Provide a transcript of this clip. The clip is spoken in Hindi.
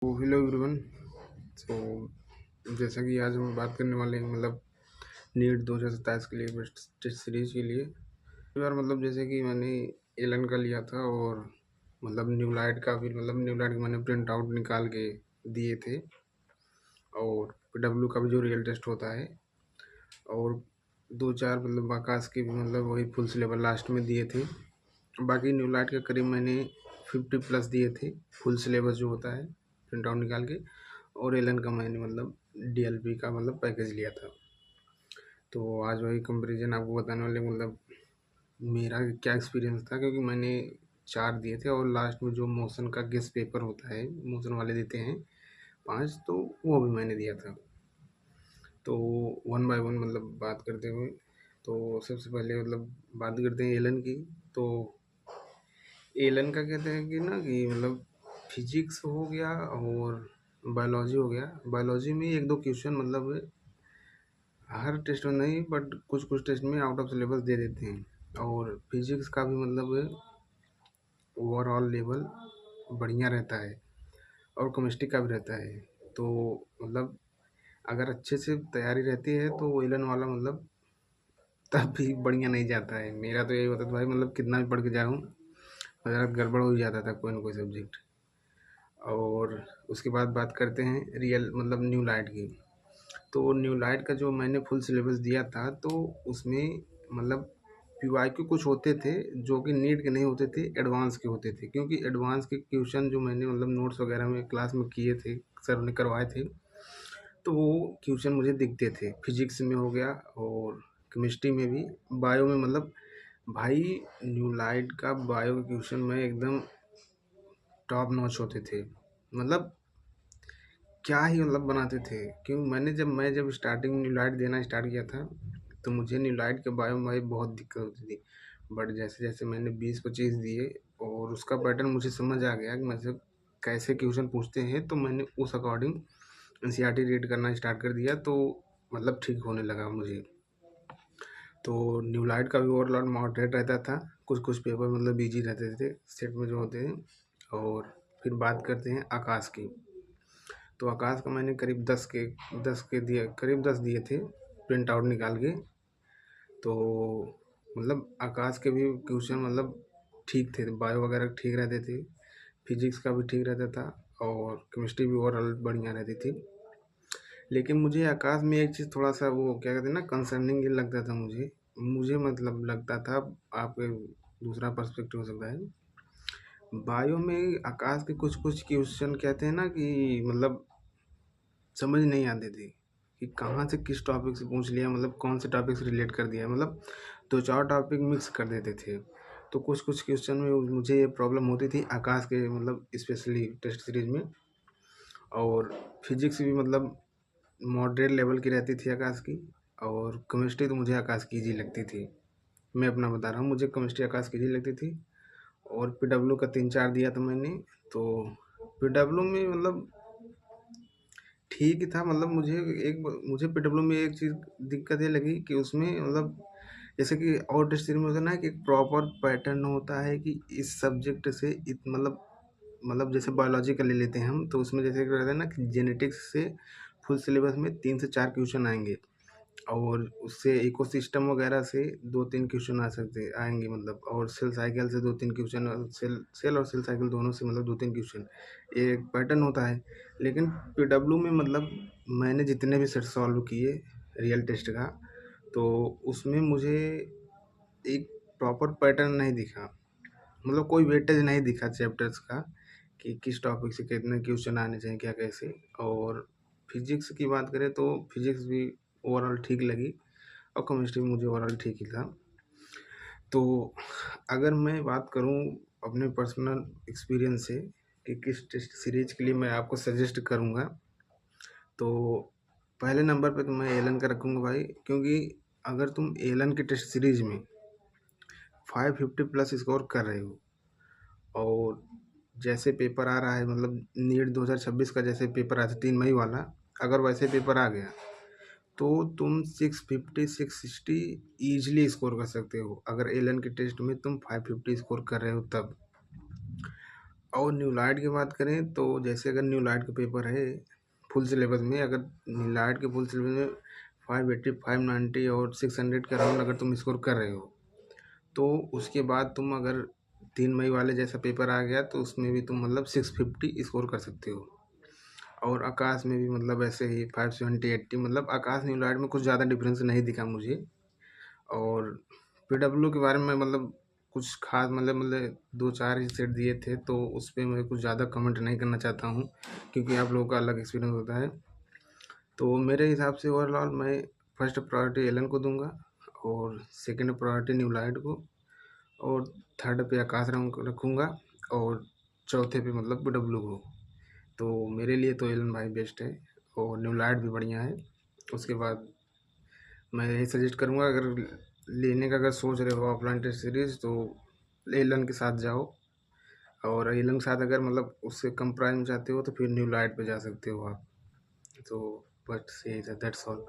तो हेलो एवरीवन। तो जैसा कि आज हम बात करने वाले हैं नीट 2027 के लिए टेस्ट सीरीज के लिए। इस बार जैसे कि मैंने एलन का लिया था और न्यू लाइट का भी न्यू लाइट का मैंने प्रिंट आउट निकाल के दिए थे और डब्ल्यू का भी जो रियल टेस्ट होता है और दो चार आकाश के भी वही फुल सिलेबस लास्ट में दिए थे। बाकी न्यू लाइट के करीब मैंने 50+ दिए थे फुल सिलेबस जो होता है प्रिंट आउट निकाल के। और एलन का मैंने डीएलपी का पैकेज लिया था। तो आज वही कंपैरिजन आपको बताने वाले मेरा क्या एक्सपीरियंस था, क्योंकि मैंने 4 दिए थे और लास्ट में जो मोशन का गेस्ट पेपर होता है, मोशन वाले देते हैं 5, तो वो भी मैंने दिया था। तो वन बाय वन बात करते हुए, तो सबसे पहले बात करते हैं एलन की। तो एलन का कहते हैं कि फिजिक्स हो गया और बायोलॉजी हो गया। बायोलॉजी में एक दो क्वेश्चन हर टेस्ट में नहीं, बट कुछ कुछ टेस्ट में आउट ऑफ सिलेबस दे देते हैं। और फिजिक्स का भी ओवरऑल लेवल बढ़िया रहता है और केमिस्ट्री का भी रहता है। तो अगर अच्छे से तैयारी रहती है तो एलन वाला तब भी बढ़िया नहीं जाता है। मेरा तो यही होता था भाई, कितना भी पढ़ के जाऊँ ज़रा गड़बड़ हो जाता था कोई ना कोई सब्जेक्ट। और उसके बाद बात करते हैं रियल न्यू लाइट की। तो न्यू लाइट का जो मैंने फुल सिलेबस दिया था, तो उसमें पीवाईक्यू कुछ होते थे जो कि नीट के नहीं होते थे, एडवांस के होते थे। क्योंकि एडवांस के क्वेश्चन जो मैंने नोट्स वगैरह में क्लास में किए थे, सर ने करवाए थे, तो वो क्वेश्चन मुझे दिखते थे। फिजिक्स में हो गया और केमिस्ट्री में भी, बायो में भाई न्यू लाइट का बायो के क्वेश्चन में एकदम टॉप नॉच होते थे। क्या ही बनाते थे। क्यों मैं जब स्टार्टिंग न्यू लाइट देना स्टार्ट किया था, तो मुझे न्यू लाइट के बायो में भाई बहुत दिक्कत होती थी। बट जैसे जैसे मैंने 20-25 दिए और उसका पैटर्न मुझे समझ आ गया कि मतलब कैसे क्वेश्चन पूछते हैं, तो मैंने उस अकॉर्डिंग एनसीईआरटी रीड करना स्टार्ट कर दिया। तो ठीक होने लगा मुझे। तो न्यू लाइट का भी ओवरऑल मॉडरेट रहता था। कुछ कुछ पेपर इजी रहते थे सेट में जो होते हैं। और फिर बात करते हैं आकाश की। तो आकाश का मैंने करीब 10 के दिए, करीब 10 दिए थे प्रिंट आउट निकाल के। तो आकाश के भी क्वेश्चन ठीक थे, बायो वगैरह ठीक रहते थे, फिजिक्स का भी ठीक रहता था और केमिस्ट्री भी ओवरऑल बढ़िया रहती थी। लेकिन मुझे आकाश में एक चीज़ थोड़ा सा वो क्या कहते हैं ना, कंसर्निंग ये लगता था मुझे। मुझे लगता था, आपके दूसरा पर्सपेक्टिव हो सकता है। बायो में आकाश के कुछ कुछ क्वेश्चन कहते हैं ना कि समझ नहीं आती थी कि कहाँ से किस टॉपिक से पूछ लिया, कौन से टॉपिक से रिलेट कर दिया। दो चार टॉपिक मिक्स कर देते थे। तो कुछ कुछ क्वेश्चन में मुझे ये प्रॉब्लम होती थी आकाश के, स्पेशली टेस्ट सीरीज में। और फिजिक्स भी मॉडरेट लेवल की रहती थी आकाश की। और केमिस्ट्री तो मुझे आकाश की ईजी लगती थी। मैं अपना बता रहा हूँ, मुझे केमिस्ट्री आकाश की ईजी लगती थी। और पीडब्ल्यू का 3-4 दिया था मैंने। तो पीडब्ल्यू में ठीक ही था। मुझे पीडब्ल्यू में एक चीज़ दिक्कत ये लगी कि उसमें जैसे कि और टेस्ट सीरीज में होता है ना कि एक प्रॉपर पैटर्न होता है कि इस सब्जेक्ट से जैसे बायोलॉजी का ले लेते हैं हम, तो उसमें जैसे कि रहता है ना कि जेनेटिक्स से फुल सिलेबस में 3 से 4 क्वेश्चन आएंगे। और उससे इकोसिस्टम वगैरह से 2-3 क्वेश्चन आ सकते आएंगे, और सेल साइकिल से 2-3 क्वेश्चन, सेल और सेल साइकिल दोनों से 2-3 क्वेश्चन, एक पैटर्न होता है। लेकिन पीडब्ल्यू में मैंने जितने भी सेट सॉल्व किए रियल टेस्ट का, तो उसमें मुझे एक प्रॉपर पैटर्न नहीं दिखा। कोई वेटेज नहीं दिखा चैप्टर्स का कि किस टॉपिक से कितने क्वेश्चन आने चाहिए, क्या कैसे। और फिजिक्स की बात करें तो फिजिक्स भी ओवरऑल ठीक लगी और केमिस्ट्री मुझे ओवरऑल ठीक ही था। तो अगर मैं बात करूं अपने पर्सनल एक्सपीरियंस से कि किस टेस्ट सीरीज के लिए मैं आपको सजेस्ट करूंगा, तो पहले नंबर पे तो मैं एलन का रखूंगा भाई। क्योंकि अगर तुम एलन के टेस्ट सीरीज में 550+ स्कोर कर रहे हो और जैसे पेपर आ रहा है, नीट 2026 का जैसे पेपर आता है 3 मई वाला, अगर वैसे पेपर आ गया तो तुम 650-660 ईजिली स्कोर कर सकते हो। अगर एलन के टेस्ट में तुम 550 स्कोर कर रहे हो तब। और न्यू लाइट की बात करें तो जैसे अगर न्यू लाइट का पेपर है फुल सिलेबस में, अगर न्यू लाइट के फुल सिलेबस में 580 590 और 600 के अराउंड अगर तुम स्कोर कर रहे हो, तो उसके बाद तुम अगर 3 मई वाले जैसा पेपर आ गया तो उसमें भी तुम मतलब 650 स्कोर कर सकते हो। और आकाश में भी मतलब ऐसे ही 570 80, मतलब आकाश न्यू लाइट में कुछ ज़्यादा डिफरेंस नहीं दिखा मुझे। और पीडब्ल्यू के बारे में मतलब कुछ खास मतलब 2-4 ही सेट दिए थे, तो उस पे मैं कुछ ज़्यादा कमेंट नहीं करना चाहता हूँ, क्योंकि आप लोगों का अलग एक्सपीरियंस होता है। तो मेरे हिसाब से ओवरऑल मैं फर्स्ट प्रायोरिटी एलन को दूंगा, और सेकंड प्रायोरिटी न्यू लाइट को, और थर्ड पे आकाश राम को रखूँगा, और चौथे पे मतलब पीडब्ल्यू को। तो मेरे लिए तो एलन भाई बेस्ट है, और न्यू लाइट भी बढ़िया है। उसके बाद मैं यही सजेस्ट करूँगा, अगर लेने का अगर सोच रहे हो ऑफलाइन टेस्ट सीरीज़, तो एलन के साथ जाओ। और एलन के साथ अगर मतलब उससे कम प्राइस में चाहते हो तो फिर न्यू लाइट पे जा सकते हो आप। तो बस यही था, दैट्स ऑल।